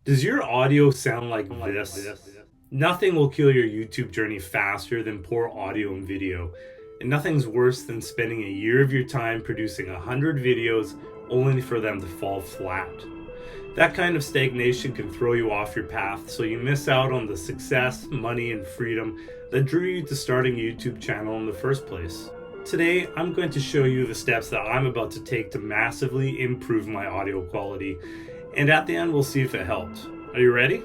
Does your audio sound like this? Nothing will kill your YouTube journey faster than poor audio and video. And nothing's worse than spending a year of your time producing 100 videos only for them to fall flat. That kind of stagnation can throw you off your path, so you miss out on the success, money, and freedom that drew you to starting a YouTube channel in the first place. Today, I'm going to show you the steps that I'm about to take to massively improve my audio quality. And at the end, we'll see if it helped. Are you ready?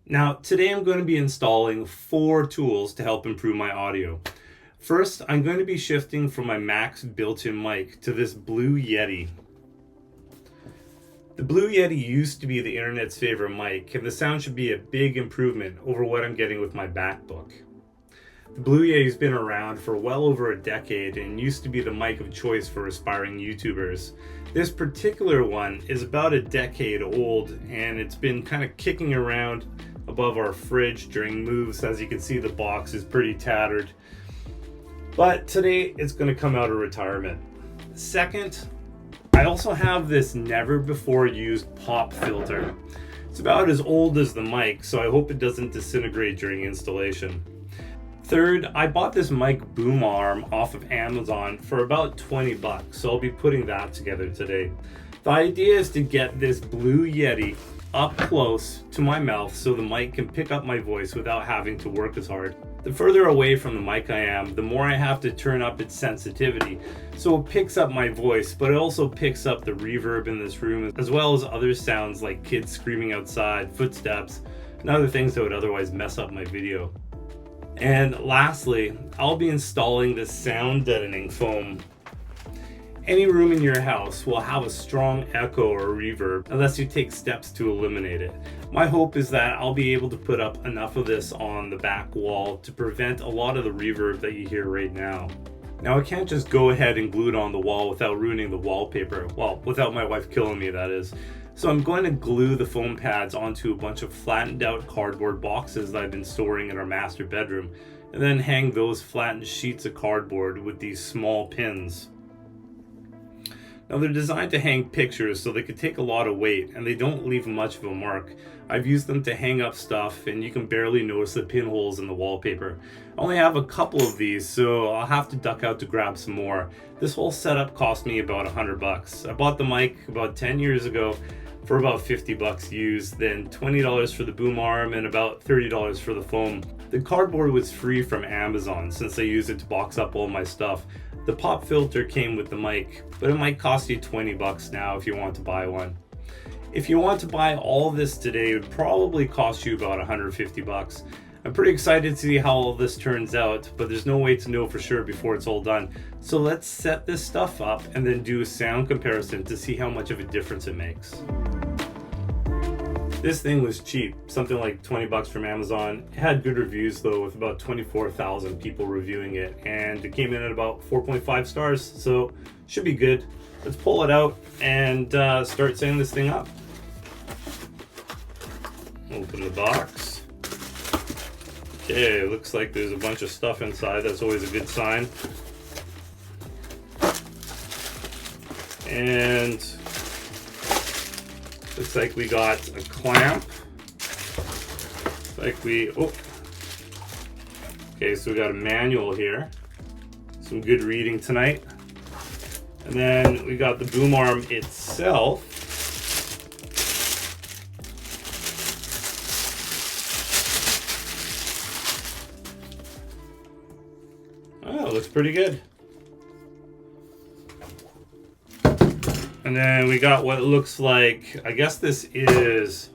Now, today I'm going to be installing 4 tools to help improve my audio. First, I'm going to be shifting from my Mac's built-in mic to this Blue Yeti. The Blue Yeti used to be the internet's favorite mic, and the sound should be a big improvement over what I'm getting with my MacBook. The Blue Yeti's been around for well over a decade and used to be the mic of choice for aspiring YouTubers. This particular one is about a decade old, and it's been kind of kicking around above our fridge during moves. As you can see, the box is pretty tattered. But today it's going to come out of retirement. Second, I also have this never before used pop filter. It's about as old as the mic, so I hope it doesn't disintegrate during installation. Third, I bought this mic boom arm off of Amazon for about 20 bucks, so I'll be putting that together today. The idea is to get this Blue Yeti up close to my mouth so the mic can pick up my voice without having to work as hard. The further away from the mic I am, the more I have to turn up its sensitivity, so it picks up my voice, but it also picks up the reverb in this room, as well as other sounds like kids screaming outside, footsteps, and other things that would otherwise mess up my video. And lastly, I'll be installing this sound deadening foam. Any room in your house will have a strong echo or reverb unless you take steps to eliminate it. My hope is that I'll be able to put up enough of this on the back wall to prevent a lot of the reverb that you hear right now. Now, I can't just go ahead and glue it on the wall without ruining the wallpaper. Well, without my wife killing me, that is. So I'm going to glue the foam pads onto a bunch of flattened out cardboard boxes that I've been storing in our master bedroom, and then hang those flattened sheets of cardboard with these small pins. Now, they're designed to hang pictures so they can take a lot of weight and they don't leave much of a mark. I've used them to hang up stuff and you can barely notice the pinholes in the wallpaper. I only have a couple of these, so I'll have to duck out to grab some more. This whole setup cost me about 100 bucks. I bought the mic about 10 years ago for about 50 bucks used, then $20 for the boom arm and about $30 for the foam. The cardboard was free from Amazon since I use it to box up all my stuff. The pop filter came with the mic, but it might cost you 20 bucks now if you want to buy one. If you want to buy all this today, it would probably cost you about 150 bucks. I'm pretty excited to see how all this turns out, but there's no way to know for sure before it's all done. So let's set this stuff up and then do a sound comparison to see how much of a difference it makes. This thing was cheap, something like 20 bucks from Amazon. It had good reviews though, with about 24,000 people reviewing it, and it came in at about 4.5 stars, so should be good. Let's pull it out and start setting this thing up. Open the box. Okay, looks like there's a bunch of stuff inside. That's always a good sign. And looks like we got a clamp. Okay, so we got a manual here. Some good reading tonight. And then we got the boom arm itself. Oh, it looks pretty good. And then we got what looks like, I guess this is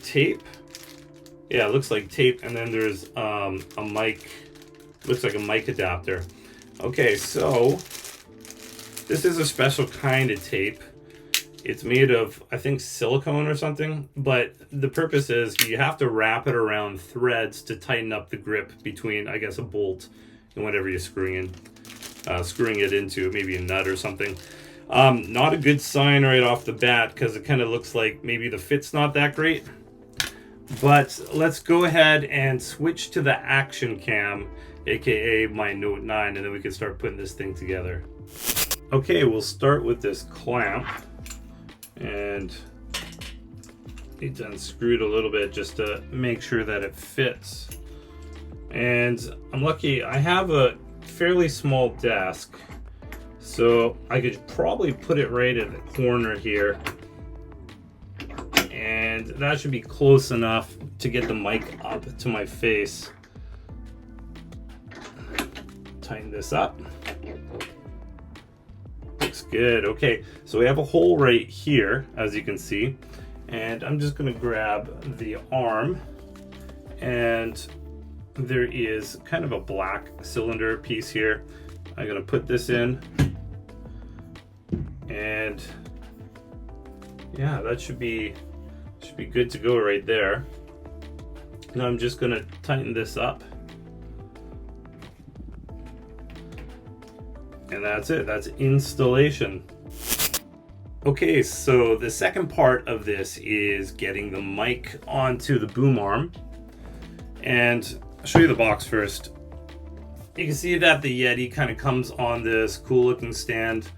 tape. Yeah, it looks like tape. And then there's a mic, looks like a mic adapter. Okay, so this is a special kind of tape. It's made of, I think, silicone or something, but the purpose is you have to wrap it around threads to tighten up the grip between, I guess, a bolt and whatever you're screwing it into, maybe a nut or something. Not a good sign right off the bat because it kind of looks like maybe the fit's not that great. But let's go ahead and switch to the action cam, aka my Note 9, and then we can start putting this thing together. Okay, we'll start with this clamp, and need to unscrew it a little bit just to make sure that it fits. And I'm lucky, I have a fairly small desk, so I could probably put it right at the corner here, and that should be close enough to get the mic up to my face. Tighten this up. Looks good. Okay, so we have a hole right here, as you can see, and I'm just going to grab the arm, and there is kind of a black cylinder piece here. I'm going to put this in, and yeah, that should be good to go right there. Now I'm just going to tighten this up, and that's it. That's installation. Okay, so the second part of this is getting the mic onto the boom arm, and I'll show you the box first. You can see that the Yeti kind of comes on this cool looking stand,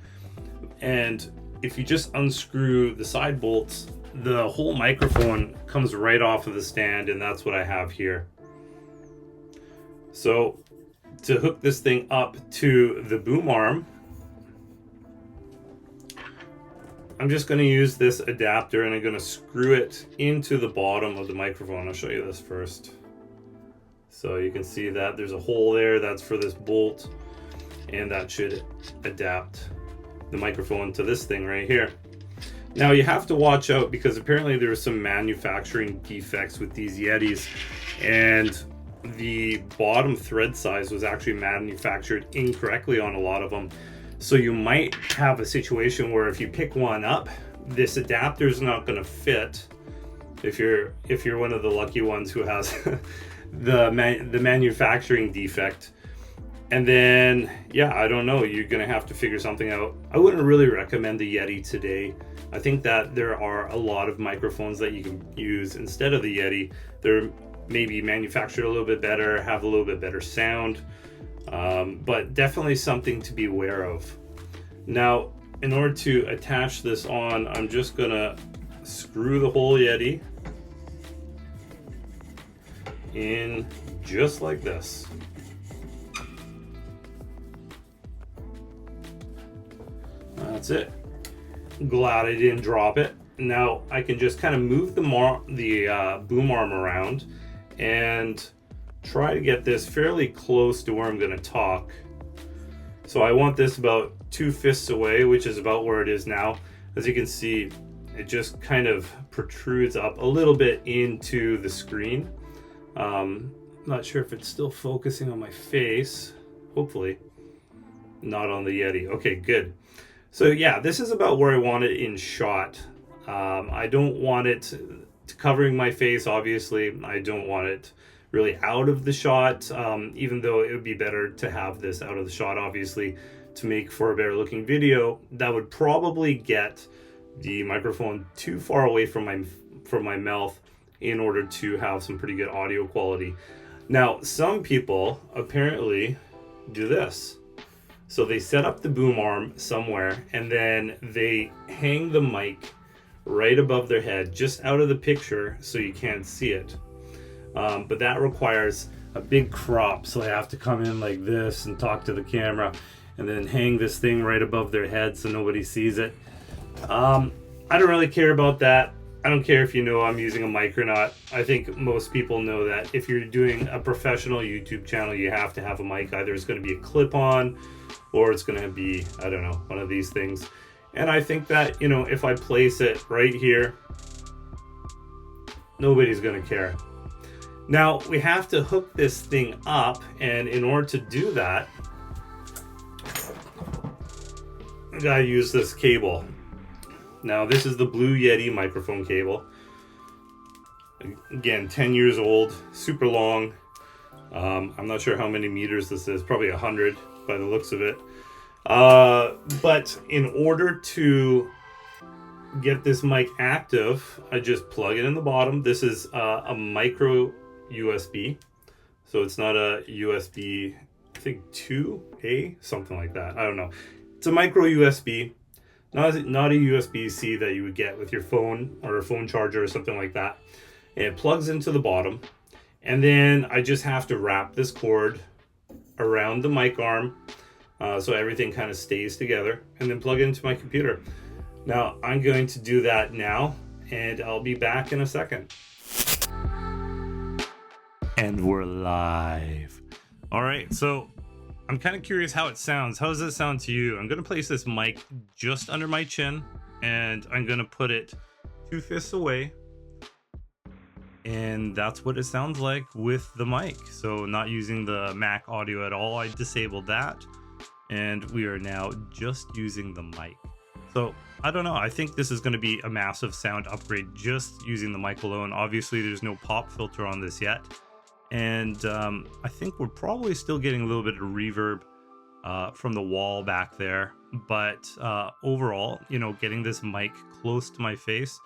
and if you just unscrew the side bolts, the whole microphone comes right off of the stand, and that's what I have here. So to hook this thing up to the boom arm, I'm just going to use this adapter, and I'm going to screw it into the bottom of the microphone. I'll show you this first. So you can see that there's a hole there, that's for this bolt, and that should adapt the microphone to this thing right here. Now you have to watch out, because apparently there are some manufacturing defects with these Yetis, and the bottom thread size was actually manufactured incorrectly on a lot of them. So you might have a situation where if you pick one up, this adapter is not going to fit if you're one of the lucky ones who has the manufacturing defect. And then, yeah, I don't know, you're going to have to figure something out. I wouldn't really recommend the Yeti today. I think that there are a lot of microphones that you can use instead of the Yeti. They're maybe manufactured a little bit better, have a little bit better sound, but definitely something to be aware of. Now, in order to attach this on, I'm just going to screw the whole Yeti in just like this. That's it. Glad I didn't drop it. Now I can just kind of move the boom arm around and try to get this fairly close to where I'm going to talk. So I want this about 2 fists away, which is about where it is now. As you can see, it just kind of protrudes up a little bit into the screen. Not sure if it's still focusing on my face. Hopefully not on the Yeti. Okay, good. So yeah, this is about where I want it in shot. I don't want it covering my face, obviously. I don't want it really out of the shot, even though it would be better to have this out of the shot, obviously, to make for a better looking video. That would probably get the microphone too far away from my mouth in order to have some pretty good audio quality. Now, some people apparently do this. So they set up the boom arm somewhere, and then they hang the mic right above their head, just out of the picture so you can't see it. But that requires a big crop, so they have to come in like this and talk to the camera, and then hang this thing right above their head so nobody sees it. I don't really care about that. I don't care if you know I'm using a mic or not. I think most people know that if you're doing a professional YouTube channel, you have to have a mic. Either it's going to be a clip-on, or it's going to be, I don't know, one of these things. And I think that, you know, if I place it right here, nobody's going to care. Now, we have to hook this thing up, and in order to do that, I gotta use this cable. Now, this is the Blue Yeti microphone cable. Again, 10 years old, super long. I'm not sure how many meters this is, probably 100 by the looks of it. But in order to get this mic active, I just plug it in the bottom. This is a micro USB, so it's not a USB, I think 2A, something like that. I don't know. It's a micro USB, not a USB-C that you would get with your phone or a phone charger or something like that. And it plugs into the bottom, and then I just have to wrap this cord around the mic arm so everything kind of stays together, and then plug it into my computer. Now I'm going to do that now, and I'll be back in a second. And we're live. All right, so I'm kind of curious how it sounds. How does it sound to you? I'm going to place this mic just under my chin, and I'm going to put it 2 fists away. And that's what it sounds like with the mic. So not using the Mac audio at all. I disabled that, and we are now just using the mic. So I don't know. I think this is going to be a massive sound upgrade just using the mic alone. Obviously, there's no pop filter on this yet. And I think we're probably still getting a little bit of reverb from the wall back there. But overall, you know, getting this mic close to my face,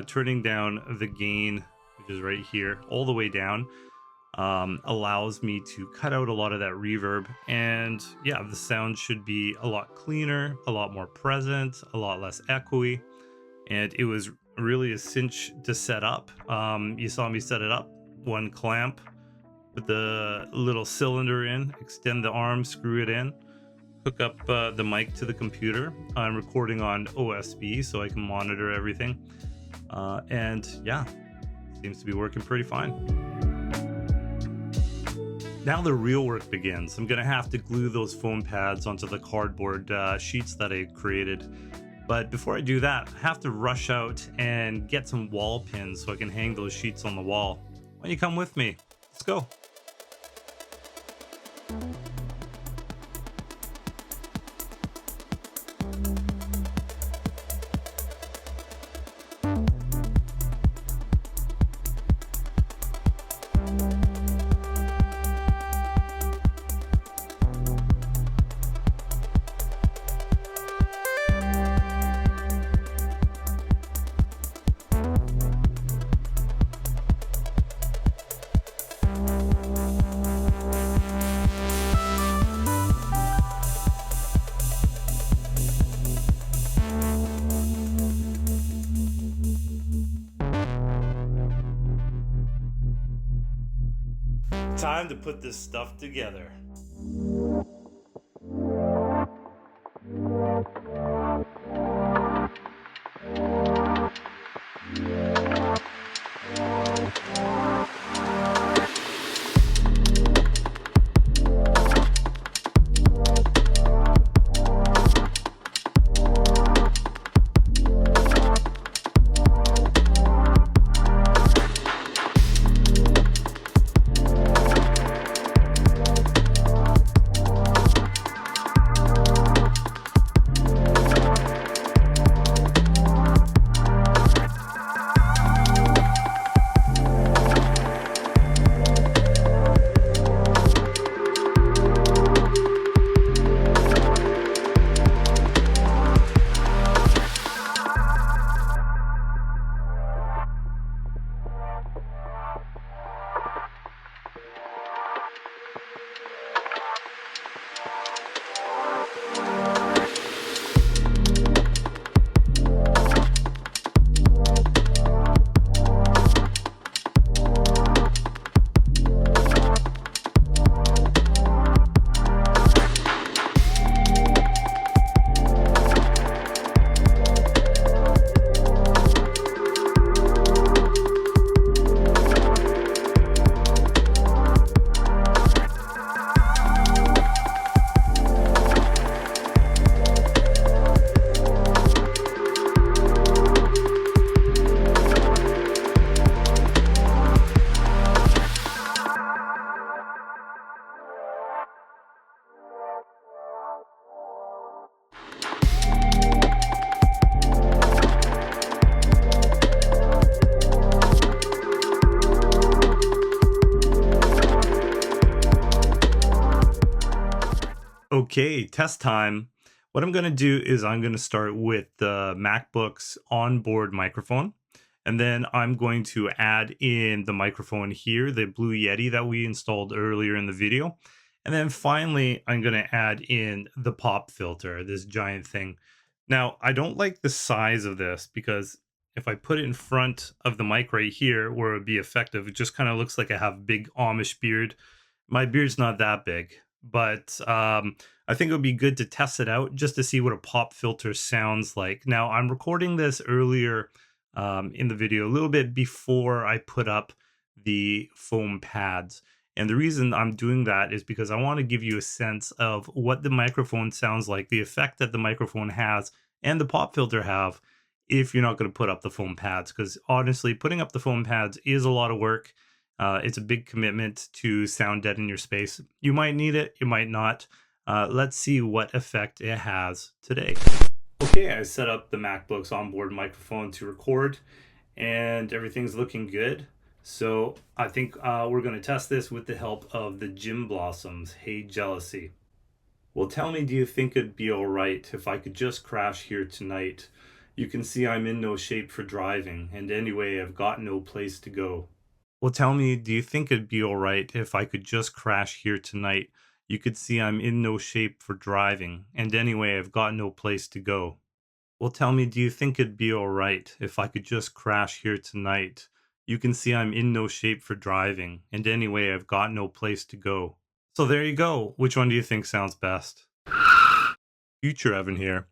turning down the gain, which is right here, all the way down, allows me to cut out a lot of that reverb. And yeah, the sound should be a lot cleaner, a lot more present, a lot less echoey. And it was really a cinch to set up. You saw me set it up, one clamp, put the little cylinder in, extend the arm, screw it in, hook up the mic to the computer. I'm recording on OSB so I can monitor everything. And yeah, seems to be working pretty fine. Now the real work begins. I'm gonna have to glue those foam pads onto the cardboard sheets that I created. But before I do that, I have to rush out and get some wall pins so I can hang those sheets on the wall. Why don't you come with me? Let's go. Time to put this stuff together. Okay, test time. What I'm going to do is I'm going to start with the MacBook's onboard microphone. And then I'm going to add in the microphone here, the Blue Yeti that we installed earlier in the video. And then finally, I'm going to add in the pop filter, this giant thing. Now, I don't like the size of this because if I put it in front of the mic right here where it would be effective, it just kind of looks like I have a big Amish beard. My beard's not that big, but I think it would be good to test it out just to see what a pop filter sounds like. Now, I'm recording this earlier in the video, a little bit before I put up the foam pads. And the reason I'm doing that is because I want to give you a sense of what the microphone sounds like, the effect that the microphone has and the pop filter have if you're not going to put up the foam pads. Because honestly, putting up the foam pads is a lot of work. It's a big commitment to sound deaden your space. You might need it, you might not. Let's see what effect it has today. Okay, I set up the MacBook's onboard microphone to record, and everything's looking good. So I think we're going to test this with the help of the Gym Blossoms, Hey Jealousy. Well, tell me, do you think it'd be alright if I could just crash here tonight? You can see I'm in no shape for driving, and anyway, I've got no place to go. Well, tell me, do you think it'd be alright if I could just crash here tonight? You could see I'm in no shape for driving, and anyway, I've got no place to go. Well, tell me, do you think it'd be alright if I could just crash here tonight? You can see I'm in no shape for driving, and anyway, I've got no place to go. So there you go. Which one do you think sounds best? Future Evan here.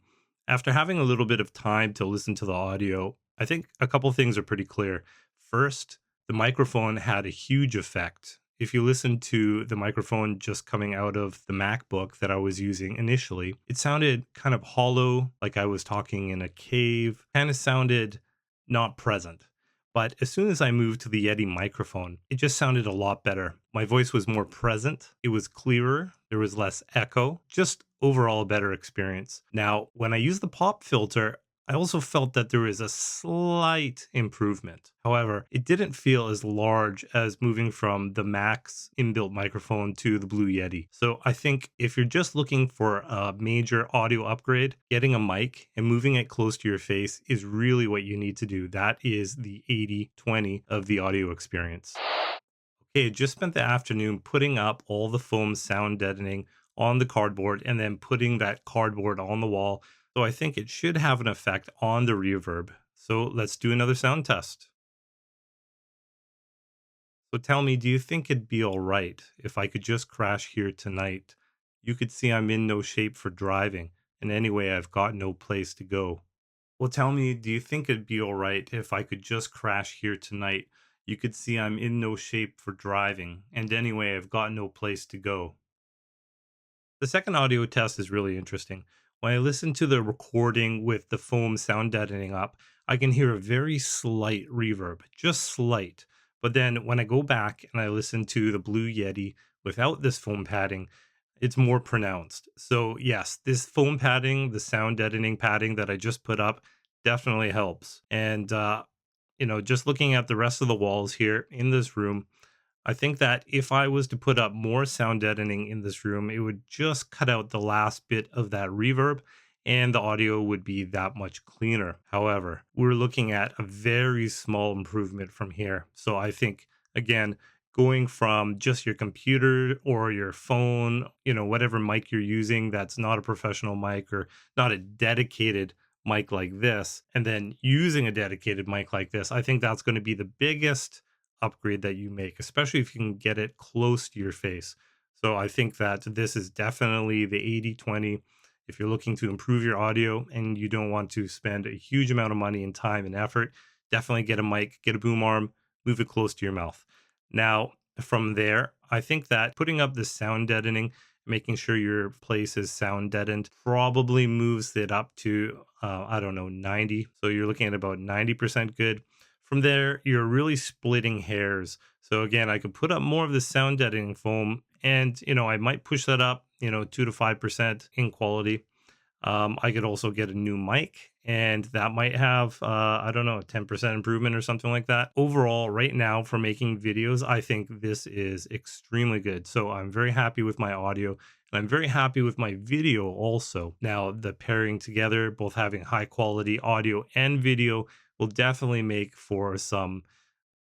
After having a little bit of time to listen to the audio, I think a couple things are pretty clear. First, the microphone had a huge effect. If you listen to the microphone just coming out of the MacBook that I was using initially, it sounded kind of hollow, like I was talking in a cave, kind of sounded not present. But as soon as I moved to the Yeti microphone, it just sounded a lot better. My voice was more present, it was clearer, there was less echo, just overall a better experience. Now, when I use the pop filter, I also felt that there is a slight improvement. However, it didn't feel as large as moving from the Mac's inbuilt microphone to the Blue Yeti. So I think if you're just looking for a major audio upgrade, getting a mic and moving it close to your face is really what you need to do. That is the 80-20 of the audio experience. Okay, I just spent the afternoon putting up all the foam sound deadening on the cardboard and then putting that cardboard on the wall. So I think it should have an effect on the reverb. So let's do another sound test. So tell me, do you think it'd be all right if I could just crash here tonight? You could see I'm in no shape for driving, and anyway, I've got no place to go. Well, tell me, do you think it'd be all right if I could just crash here tonight? You could see I'm in no shape for driving, and anyway, I've got no place to go. The second audio test is really interesting. When I listen to the recording with the foam sound deadening up, I can hear a very slight reverb, just slight. But then when I go back and I listen to the Blue Yeti without this foam padding, it's more pronounced. So yes, this foam padding, the sound deadening padding that I just put up definitely helps. And just looking at the rest of the walls here in this room, I think that if I was to put up more sound deadening in this room, it would just cut out the last bit of that reverb and the audio would be that much cleaner. However, we're looking at a very small improvement from here. So I think, again, going from just your computer or your phone, whatever mic you're using that's not a professional mic or not a dedicated mic like this, and then using a dedicated mic like this, I think that's going to be the biggest upgrade that you make, especially if you can get it close to your face. So I think that this is definitely the 80-20. If you're looking to improve your audio and you don't want to spend a huge amount of money and time and effort, definitely get a mic, get a boom arm, move it close to your mouth. Now, from there, I think that putting up the sound deadening, making sure your place is sound deadened, probably moves it up to, 90. So you're looking at about 90% good. From there, you're really splitting hairs. So again, I could put up more of the sound deadening foam and, I might push that up, 2 to 5% in quality. I could also get a new mic and that might have, I don't know, a 10% improvement or something like that. Overall, right now for making videos, I think this is extremely good. So I'm very happy with my audio, and I'm very happy with my video also. Now, the pairing together, both having high quality audio and video, will definitely make for some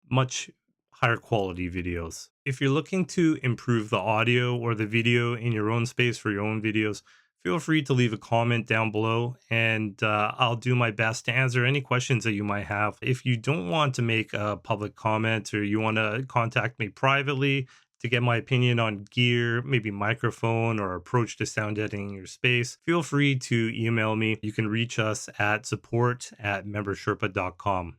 much higher quality videos. If you're looking to improve the audio or the video in your own space for your own videos, feel free to leave a comment down below, and I'll do my best to answer any questions that you might have. If you don't want to make a public comment, or you want to contact me privately to get my opinion on gear, maybe microphone or approach to sound editing in your space, feel free to email me. You can reach us at support@membersherpa.com.